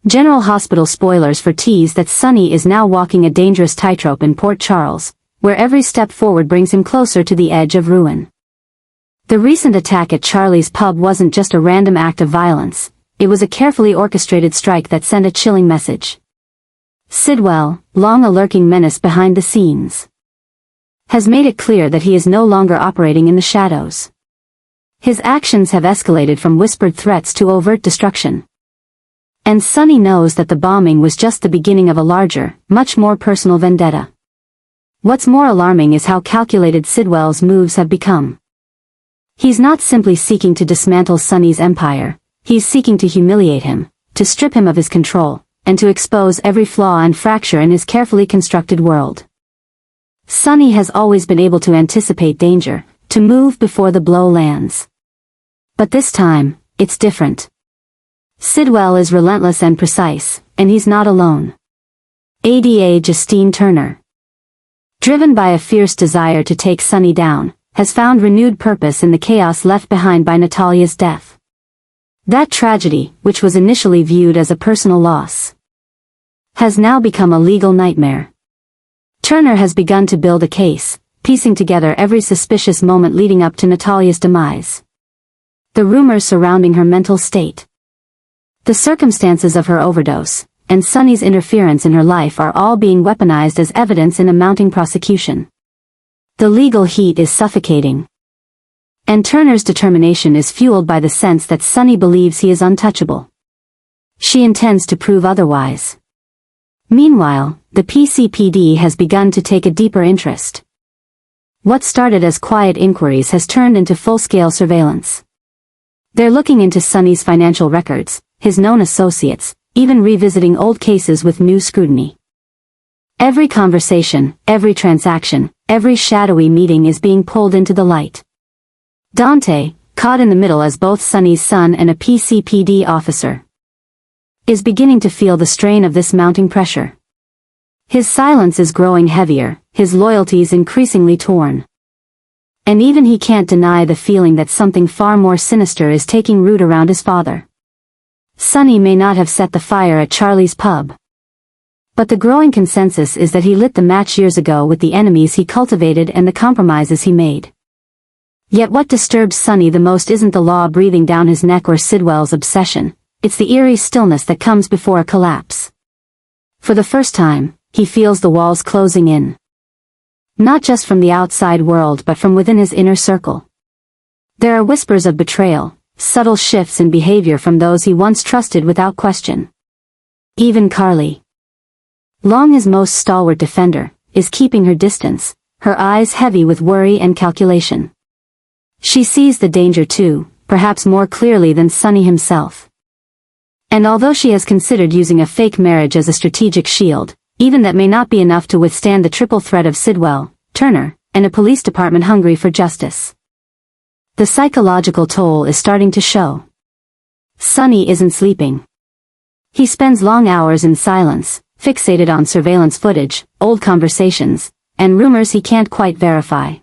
General Hospital spoilers for tease that Sonny is now walking a dangerous tightrope in Port Charles, where every step forward brings him closer to the edge of ruin. The recent attack at Charlie's pub wasn't just a random act of violence, it was a carefully orchestrated strike that sent a chilling message. Sidwell, long a lurking menace behind the scenes, has made it clear that he is no longer operating in the shadows. His actions have escalated from whispered threats to overt destruction. And Sonny knows that the bombing was just the beginning of a larger, much more personal vendetta. What's more alarming is how calculated Sidwell's moves have become. He's not simply seeking to dismantle Sonny's empire, he's seeking to humiliate him, to strip him of his control, and to expose every flaw and fracture in his carefully constructed world. Sonny has always been able to anticipate danger, to move before the blow lands. But this time, it's different. Sidwell is relentless and precise, and he's not alone. ADA Justine Turner, driven by a fierce desire to take Sonny down, has found renewed purpose in the chaos left behind by Natalia's death. That tragedy, which was initially viewed as a personal loss, has now become a legal nightmare. Turner has begun to build a case, piecing together every suspicious moment leading up to Natalia's demise. The rumors surrounding her mental state, the circumstances of her overdose, and Sonny's interference in her life are all being weaponized as evidence in a mounting prosecution. The legal heat is suffocating. And Turner's determination is fueled by the sense that Sonny believes he is untouchable. She intends to prove otherwise. Meanwhile, the PCPD has begun to take a deeper interest. What started as quiet inquiries has turned into full-scale surveillance. They're looking into Sonny's financial records, his known associates, even revisiting old cases with new scrutiny. Every conversation, every transaction, every shadowy meeting is being pulled into the light. Dante, caught in the middle as both Sonny's son and a PCPD officer, is beginning to feel the strain of this mounting pressure. His silence is growing heavier, his loyalties increasingly torn. And even he can't deny the feeling that something far more sinister is taking root around his father. Sonny may not have set the fire at Charlie's pub, but the growing consensus is that he lit the match years ago with the enemies he cultivated and the compromises he made. Yet what disturbs Sonny the most isn't the law breathing down his neck or Sidwell's obsession, it's the eerie stillness that comes before a collapse. For the first time, he feels the walls closing in. Not just from the outside world but from within his inner circle. There are whispers of betrayal, subtle shifts in behavior from those he once trusted without question. Even Carly, long his most stalwart defender, is keeping her distance, her eyes heavy with worry and calculation. She sees the danger too, perhaps more clearly than Sonny himself. And although she has considered using a fake marriage as a strategic shield, even that may not be enough to withstand the triple threat of Sidwell, Turner, and a police department hungry for justice. The psychological toll is starting to show. Sonny isn't sleeping. He spends long hours in silence, fixated on surveillance footage, old conversations, and rumors he can't quite verify.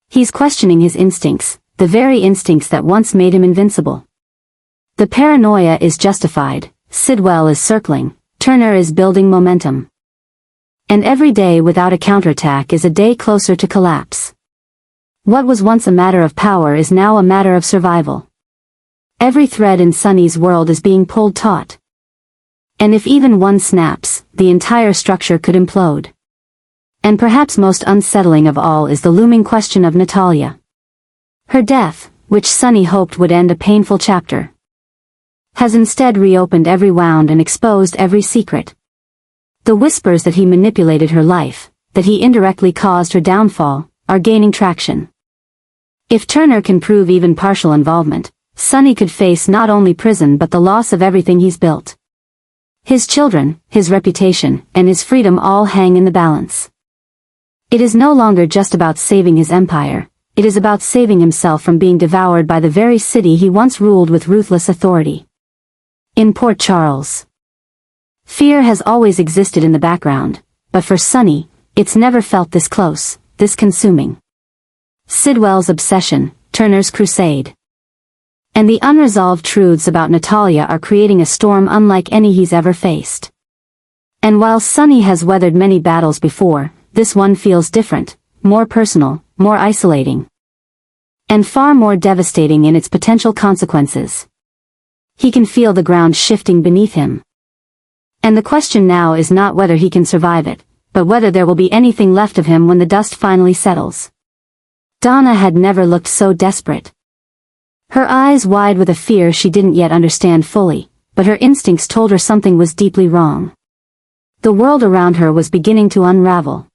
He's questioning his instincts, the very instincts that once made him invincible. The paranoia is justified, Sidwell is circling, Turner is building momentum. And every day without a counterattack is a day closer to collapse. What was once a matter of power is now a matter of survival. Every thread in Sonny's world is being pulled taut. And if even one snaps, the entire structure could implode. And perhaps most unsettling of all is the looming question of Natalia. Her death, which Sonny hoped would end a painful chapter, has instead reopened every wound and exposed every secret. The whispers that he manipulated her life, that he indirectly caused her downfall, are gaining traction. If Turner can prove even partial involvement, Sonny could face not only prison but the loss of everything he's built. His children, his reputation, and his freedom all hang in the balance. It is no longer just about saving his empire, it is about saving himself from being devoured by the very city he once ruled with ruthless authority. In Port Charles, fear has always existed in the background, but for Sonny, it's never felt this close, this consuming. Sidwell's obsession, Turner's crusade, And the unresolved truths about Natalia are creating a storm unlike any he's ever faced. And while Sonny has weathered many battles before, this one feels different, more personal, more isolating. And far more devastating in its potential consequences. He can feel the ground shifting beneath him. And the question now is not whether he can survive it, but whether there will be anything left of him when the dust finally settles. Donna had never looked so desperate. Her eyes wide with a fear she didn't yet understand fully, but her instincts told her something was deeply wrong. The world around her was beginning to unravel.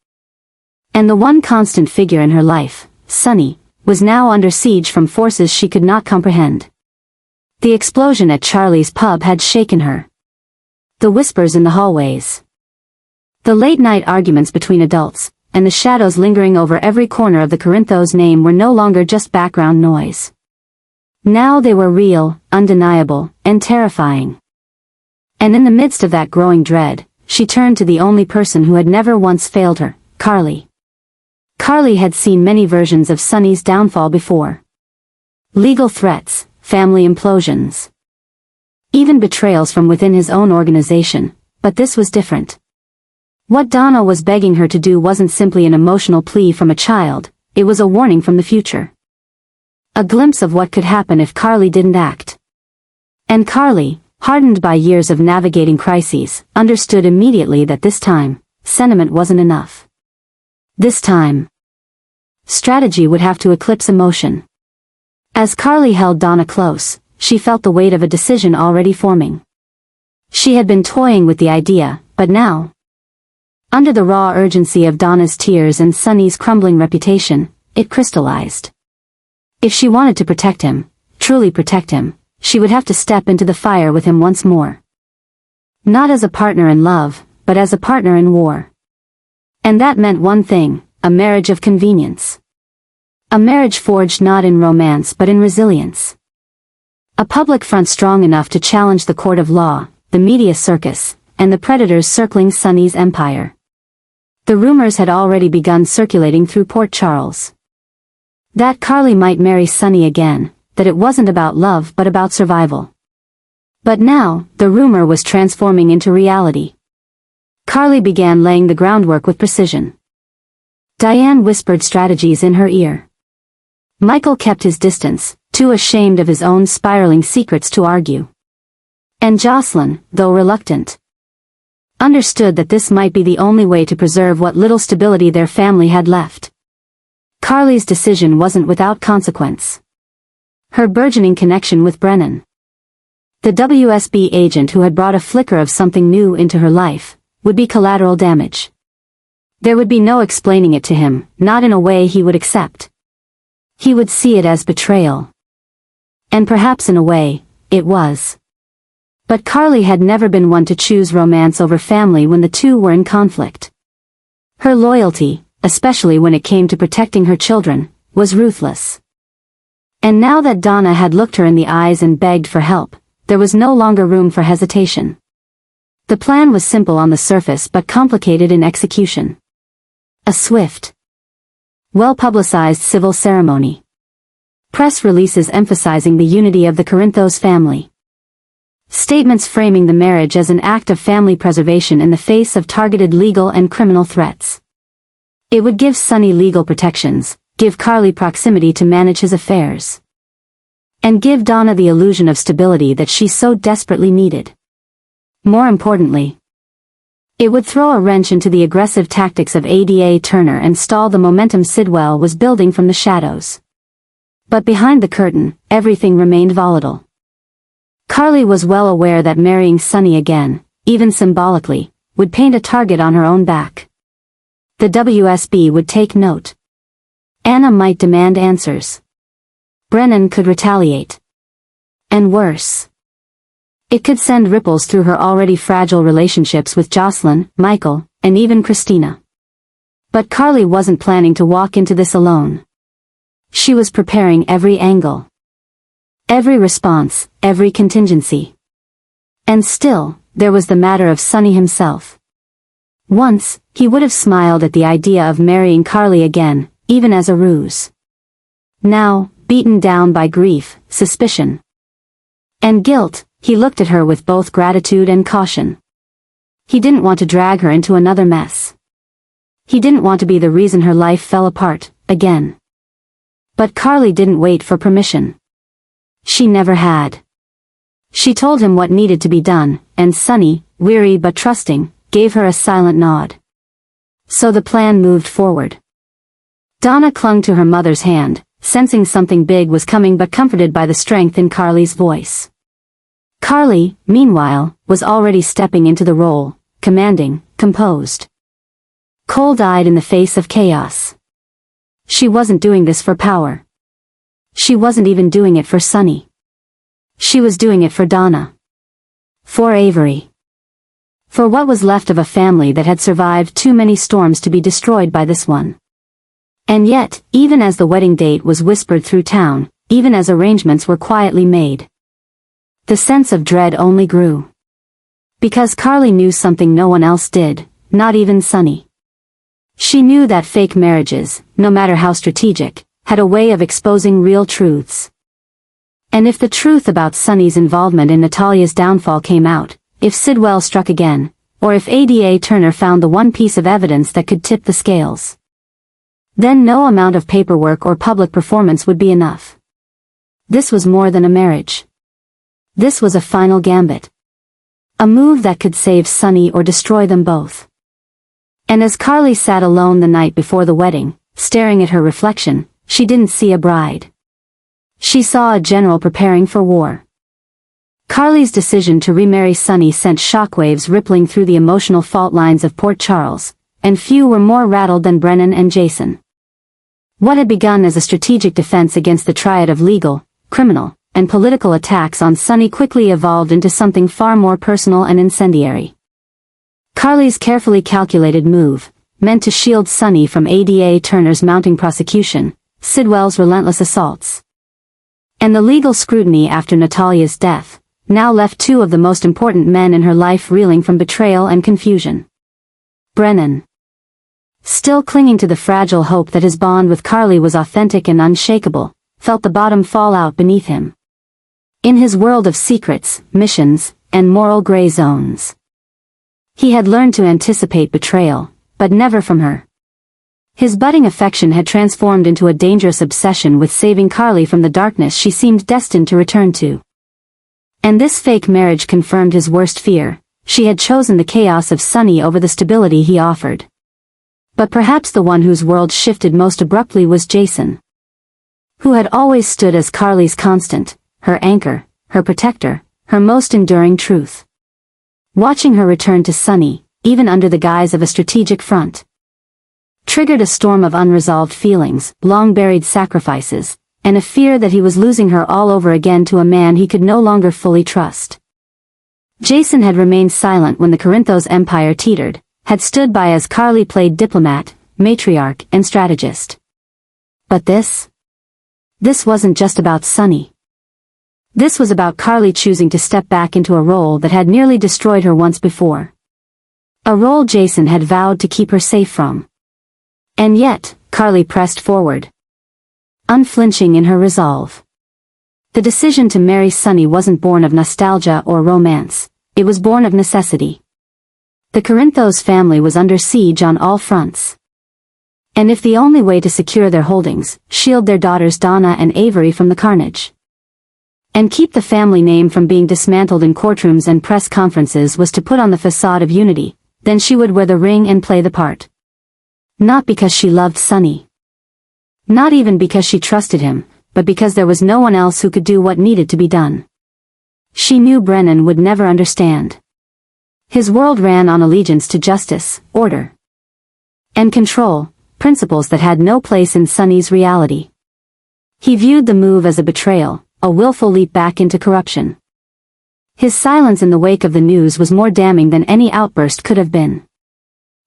And the one constant figure in her life, Sonny, was now under siege from forces she could not comprehend. The explosion at Charlie's pub had shaken her. The whispers in the hallways. The late-night arguments between adults, and the shadows lingering over every corner of the Corinthos name were no longer just background noise. Now they were real, undeniable, and terrifying. And in the midst of that growing dread, she turned to the only person who had never once failed her, Carly. Carly had seen many versions of Sonny's downfall before. Legal threats, family implosions. Even betrayals from within his own organization, but this was different. What Donna was begging her to do wasn't simply an emotional plea from a child, it was a warning from the future. A glimpse of what could happen if Carly didn't act. And Carly, hardened by years of navigating crises, understood immediately that this time, sentiment wasn't enough. This time, strategy would have to eclipse emotion. As Carly held Donna close, she felt the weight of a decision already forming. She had been toying with the idea, but now, under the raw urgency of Donna's tears and Sonny's crumbling reputation, it crystallized. If she wanted to protect him, truly protect him, she would have to step into the fire with him once more. Not as a partner in love, but as a partner in war. And that meant one thing, a marriage of convenience. A marriage forged not in romance but in resilience. A public front strong enough to challenge the court of law, the media circus, and the predators circling Sonny's empire. The rumors had already begun circulating through Port Charles. That Carly might marry Sonny again, that it wasn't about love but about survival. But now, the rumor was transforming into reality. Carly began laying the groundwork with precision. Diane whispered strategies in her ear. Michael kept his distance, too ashamed of his own spiraling secrets to argue. And Jocelyn, though reluctant, understood that this might be the only way to preserve what little stability their family had left. Carly's decision wasn't without consequence. Her burgeoning connection with Brennan, the WSB agent who had brought a flicker of something new into her life, would be collateral damage. There would be no explaining it to him, not in a way he would accept. He would see it as betrayal. And perhaps in a way, it was. But Carly had never been one to choose romance over family when the two were in conflict. Her loyalty, especially when it came to protecting her children, was ruthless. And now that Donna had looked her in the eyes and begged for help, there was no longer room for hesitation. The plan was simple on the surface but complicated in execution. A swift, well-publicized civil ceremony. Press releases emphasizing the unity of the Corinthos family. Statements framing the marriage as an act of family preservation in the face of targeted legal and criminal threats. It would give Sonny legal protections, give Carly proximity to manage his affairs, and give Donna the illusion of stability that she so desperately needed. More importantly, it would throw a wrench into the aggressive tactics of Ada Turner and stall the momentum Sidwell was building from the shadows. But behind the curtain, everything remained volatile. Carly was well aware that marrying Sonny again, even symbolically, would paint a target on her own back. The WSB would take note. Anna might demand answers. Brennan could retaliate. And worse, it could send ripples through her already fragile relationships with Jocelyn, Michael, and even Christina. But Carly wasn't planning to walk into this alone. She was preparing every angle. Every response, every contingency. And still, there was the matter of Sonny himself. Once, he would have smiled at the idea of marrying Carly again, even as a ruse. Now, beaten down by grief, suspicion, And guilt, he looked at her with both gratitude and caution. He didn't want to drag her into another mess. He didn't want to be the reason her life fell apart, again. But Carly didn't wait for permission. She never had. She told him what needed to be done, and Sonny, weary but trusting, gave her a silent nod. So the plan moved forward. Donna clung to her mother's hand, sensing something big was coming but comforted by the strength in Carly's voice. Carly, meanwhile, was already stepping into the role, commanding, composed. Cold-eyed in the face of chaos. She wasn't doing this for power. She wasn't even doing it for Sonny. She was doing it for Donna. For Avery. For what was left of a family that had survived too many storms to be destroyed by this one. And yet, even as the wedding date was whispered through town, even as arrangements were quietly made, the sense of dread only grew. Because Carly knew something no one else did, not even Sonny. She knew that fake marriages, no matter how strategic, had a way of exposing real truths. And if the truth about Sonny's involvement in Natalia's downfall came out, if Sidwell struck again, or if Ada Turner found the one piece of evidence that could tip the scales, then no amount of paperwork or public performance would be enough. This was more than a marriage. This was a final gambit. A move that could save Sonny or destroy them both. And as Carly sat alone the night before the wedding, staring at her reflection, she didn't see a bride. She saw a general preparing for war. Carly's decision to remarry Sonny sent shockwaves rippling through the emotional fault lines of Port Charles, and few were more rattled than Brennan and Jason. What had begun as a strategic defense against the triad of legal, criminal, and political attacks on Sonny quickly evolved into something far more personal and incendiary. Carly's carefully calculated move, meant to shield Sonny from Ada Turner's mounting prosecution, Sidwell's relentless assaults, and the legal scrutiny after Natalia's death, now left two of the most important men in her life reeling from betrayal and confusion. Brennan, still clinging to the fragile hope that his bond with Carly was authentic and unshakable, felt the bottom fall out beneath him. In his world of secrets, missions, and moral gray zones, he had learned to anticipate betrayal, but never from her. His budding affection had transformed into a dangerous obsession with saving Carly from the darkness she seemed destined to return to. And this fake marriage confirmed his worst fear: she had chosen the chaos of Sonny over the stability he offered. But perhaps the one whose world shifted most abruptly was Jason, who had always stood as Carly's constant, her anchor, her protector, her most enduring truth. Watching her return to Sonny, even under the guise of a strategic front, triggered a storm of unresolved feelings, long-buried sacrifices, and a fear that he was losing her all over again to a man he could no longer fully trust. Jason had remained silent when the Corinthos empire teetered, had stood by as Carly played diplomat, matriarch, and strategist. But this wasn't just about Sonny. This was about Carly choosing to step back into a role that had nearly destroyed her once before. A role Jason had vowed to keep her safe from. And yet, Carly pressed forward, unflinching in her resolve. The decision to marry Sonny wasn't born of nostalgia or romance, it was born of necessity. The Corinthos family was under siege on all fronts. And if the only way to secure their holdings, shield their daughters Donna and Avery from the carnage, and keep the family name from being dismantled in courtrooms and press conferences was to put on the facade of unity, then she would wear the ring and play the part. Not because she loved Sonny. Not even because she trusted him, but because there was no one else who could do what needed to be done. She knew Brennan would never understand. His world ran on allegiance to justice, order, and control, principles that had no place in Sonny's reality. He viewed the move as a betrayal, a willful leap back into corruption. His silence in the wake of the news was more damning than any outburst could have been.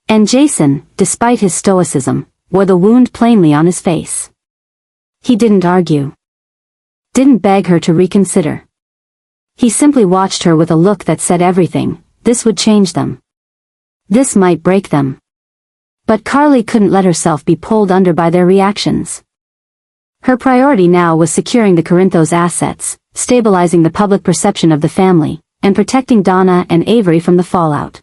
And Jason, despite his stoicism, wore the wound plainly on his face. He didn't argue. Didn't beg her to reconsider. He simply watched her with a look that said everything: this would change them. This might break them. But Carly couldn't let herself be pulled under by their reactions. Her priority now was securing the Corinthos assets, stabilizing the public perception of the family, and protecting Donna and Avery from the fallout.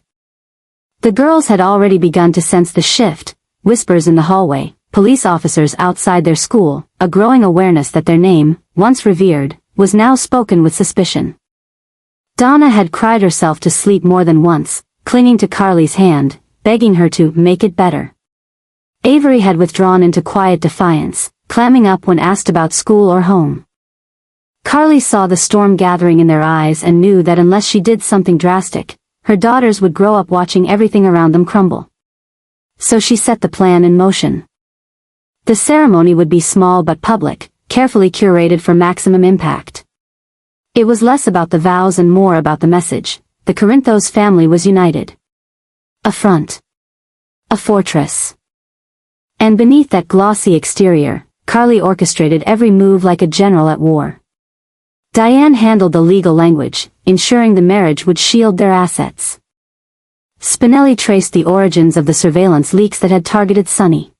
The girls had already begun to sense the shift, whispers in the hallway, police officers outside their school, a growing awareness that their name, once revered, was now spoken with suspicion. Donna had cried herself to sleep more than once, clinging to Carly's hand, begging her to make it better. Avery had withdrawn into quiet defiance, clamming up when asked about school or home. Carly saw the storm gathering in their eyes and knew that unless she did something drastic, her daughters would grow up watching everything around them crumble. So she set the plan in motion. The ceremony would be small but public, carefully curated for maximum impact. It was less about the vows and more about the message. The Corinthos family was united. A front. A fortress. And beneath that glossy exterior, Carly orchestrated every move like a general at war. Diane handled the legal language, ensuring the marriage would shield their assets. Spinelli traced the origins of the surveillance leaks that had targeted Sonny.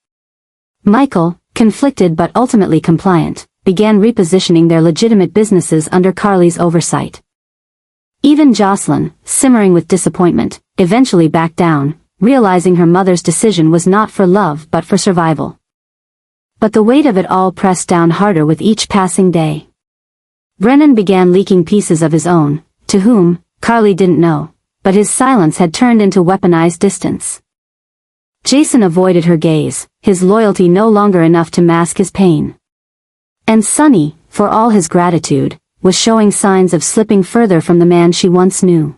Michael, conflicted but ultimately compliant, began repositioning their legitimate businesses under Carly's oversight. Even Jocelyn, simmering with disappointment, eventually backed down, realizing her mother's decision was not for love but for survival. But the weight of it all pressed down harder with each passing day. Brennan began leaking pieces of his own, to whom, Carly didn't know, but his silence had turned into weaponized distance. Jason avoided her gaze, his loyalty no longer enough to mask his pain. And Sonny, for all his gratitude, was showing signs of slipping further from the man she once knew.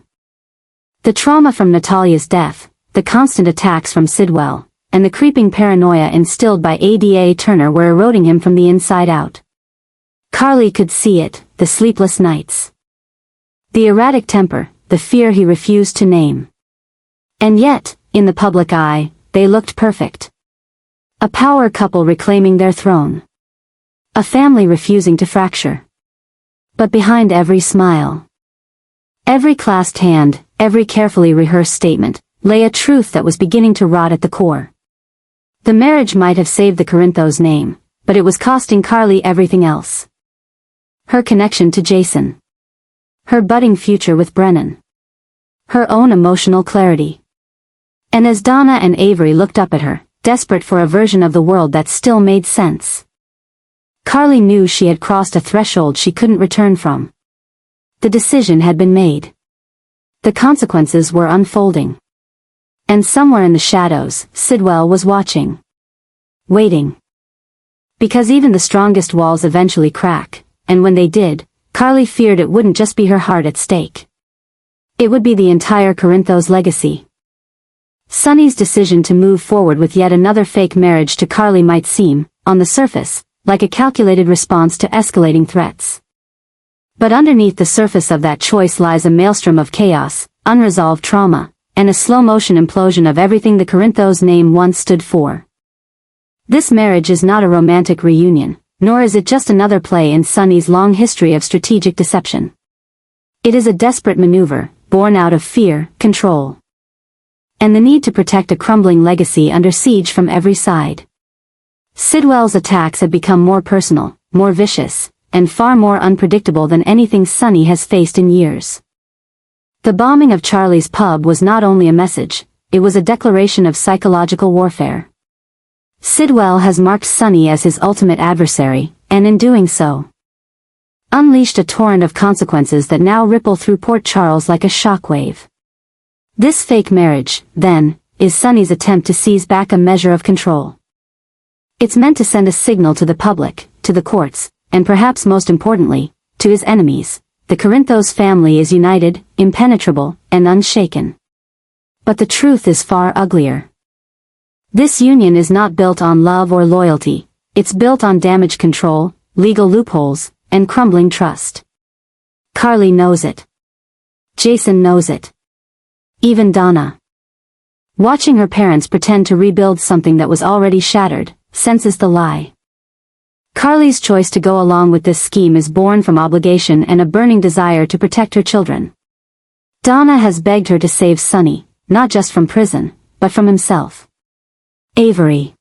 The trauma from Natalia's death, the constant attacks from Sidwell, and the creeping paranoia instilled by Ada Turner were eroding him from the inside out. Carly could see it, the sleepless nights. The erratic temper, the fear he refused to name. And yet, in the public eye, they looked perfect. A power couple reclaiming their throne. A family refusing to fracture. But behind every smile, every clasped hand, every carefully rehearsed statement, lay a truth that was beginning to rot at the core. The marriage might have saved the Corinthos name, but it was costing Carly everything else. Her connection to Jason. Her budding future with Brennan. Her own emotional clarity. And as Donna and Avery looked up at her, desperate for a version of the world that still made sense, Carly knew she had crossed a threshold she couldn't return from. The decision had been made. The consequences were unfolding. And somewhere in the shadows, Sidwell was watching. Waiting. Because even the strongest walls eventually crack, and when they did, Carly feared it wouldn't just be her heart at stake. It would be the entire Corinthos legacy. Sonny's decision to move forward with yet another fake marriage to Carly might seem, on the surface, like a calculated response to escalating threats. But underneath the surface of that choice lies a maelstrom of chaos, unresolved trauma, and a slow-motion implosion of everything the Corinthos name once stood for. This marriage is not a romantic reunion, nor is it just another play in Sonny's long history of strategic deception. It is a desperate maneuver, born out of fear, control, and the need to protect a crumbling legacy under siege from every side. Sidwell's attacks had become more personal, more vicious, and far more unpredictable than anything Sonny has faced in years. The bombing of Charlie's pub was not only a message, it was a declaration of psychological warfare. Sidwell has marked Sonny as his ultimate adversary, and in doing so, unleashed a torrent of consequences that now ripple through Port Charles like a shockwave. This fake marriage, then, is Sonny's attempt to seize back a measure of control. It's meant to send a signal to the public, to the courts, and perhaps most importantly, to his enemies. The Corinthos family is united, impenetrable, and unshaken. But the truth is far uglier. This union is not built on love or loyalty, it's built on damage control, legal loopholes, and crumbling trust. Carly knows it. Jason knows it. Even Donna, watching her parents pretend to rebuild something that was already shattered, senses the lie. Carly's choice to go along with this scheme is born from obligation and a burning desire to protect her children. Donna has begged her to save Sonny, not just from prison, but from himself. Avery,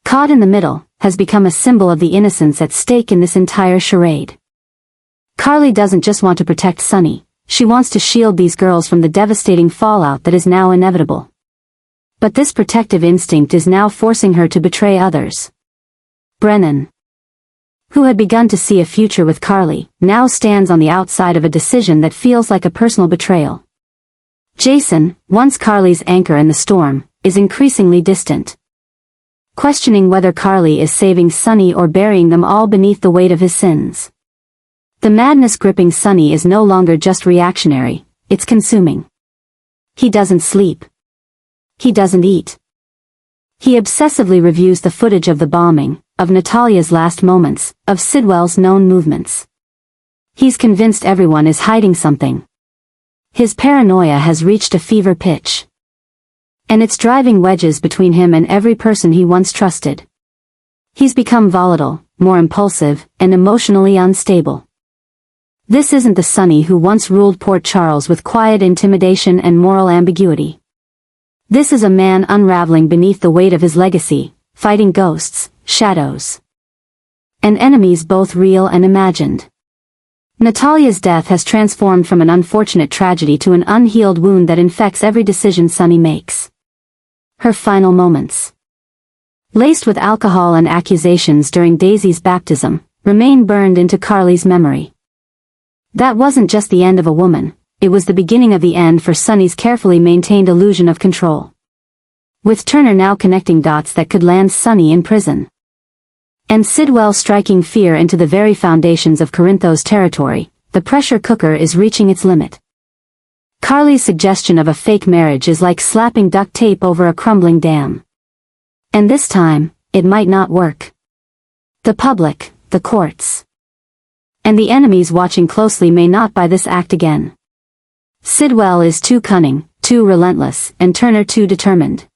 caught in the middle, has become a symbol of the innocence at stake in this entire charade. Carly doesn't just want to protect Sonny, she wants to shield these girls from the devastating fallout that is now inevitable. But this protective instinct is now forcing her to betray others. Brennan, who had begun to see a future with Carly, now stands on the outside of a decision that feels like a personal betrayal. Jason, once Carly's anchor in the storm, is increasingly distant, questioning whether Carly is saving Sonny or burying them all beneath the weight of his sins. The madness gripping Sonny is no longer just reactionary, it's consuming. He doesn't sleep. He doesn't eat. He obsessively reviews the footage of the bombing, of Natalia's last moments, of Sidwell's known movements. He's convinced everyone is hiding something. His paranoia has reached a fever pitch. And it's driving wedges between him and every person he once trusted. He's become volatile, more impulsive, and emotionally unstable. This isn't the Sonny who once ruled Port Charles with quiet intimidation and moral ambiguity. This is a man unraveling beneath the weight of his legacy, fighting ghosts, shadows, and enemies both real and imagined. Natalia's death has transformed from an unfortunate tragedy to an unhealed wound that infects every decision Sonny makes. Her final moments, laced with alcohol and accusations during Daisy's baptism, remain burned into Carly's memory. That wasn't just the end of a woman, it was the beginning of the end for Sonny's carefully maintained illusion of control. With Turner now connecting dots that could land Sonny in prison, and Sidwell striking fear into the very foundations of Corinthos territory, the pressure cooker is reaching its limit. Carly's suggestion of a fake marriage is like slapping duct tape over a crumbling dam. And this time, it might not work. The public, the courts, and the enemies watching closely may not buy this act again. Sidwell is too cunning, too relentless, and Turner too determined.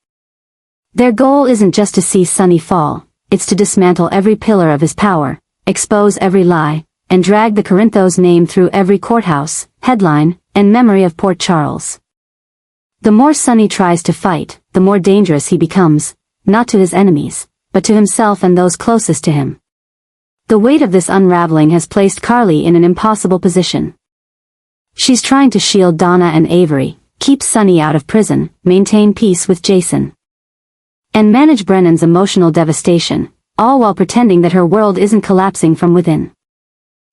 Their goal isn't just to see Sonny fall, it's to dismantle every pillar of his power, expose every lie, and drag the Corinthos name through every courthouse, headline, and memory of Port Charles. The more Sonny tries to fight, the more dangerous he becomes, not to his enemies, but to himself and those closest to him. The weight of this unraveling has placed Carly in an impossible position. She's trying to shield Donna and Avery, keep Sonny out of prison, maintain peace with Jason, and manage Brennan's emotional devastation, all while pretending that her world isn't collapsing from within.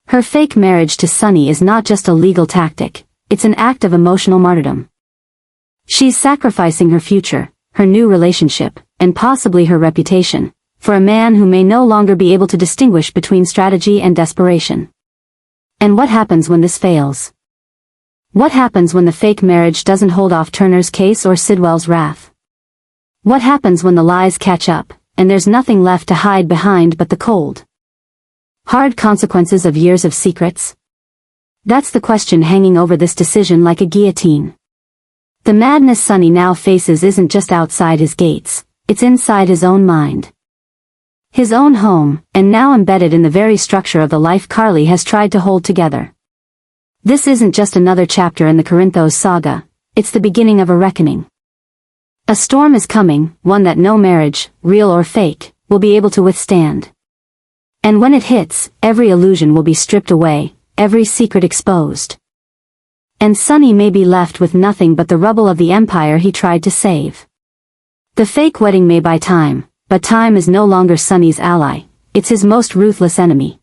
Her fake marriage to Sonny is not just a legal tactic, it's an act of emotional martyrdom. She's sacrificing her future, her new relationship, and possibly her reputation, for a man who may no longer be able to distinguish between strategy and desperation. And what happens when this fails? What happens when the fake marriage doesn't hold off Turner's case or Sidwell's wrath? What happens when the lies catch up, and there's nothing left to hide behind but the cold, hard consequences of years of secrets? That's the question hanging over this decision like a guillotine. The madness Sonny now faces isn't just outside his gates, it's inside his own mind. His own home, and now embedded in the very structure of the life Carly has tried to hold together. This isn't just another chapter in the Corinthos saga, it's the beginning of a reckoning. A storm is coming, one that no marriage, real or fake, will be able to withstand. And when it hits, every illusion will be stripped away, every secret exposed. And Sonny may be left with nothing but the rubble of the empire he tried to save. The fake wedding may buy time, but time is no longer Sonny's ally, it's his most ruthless enemy.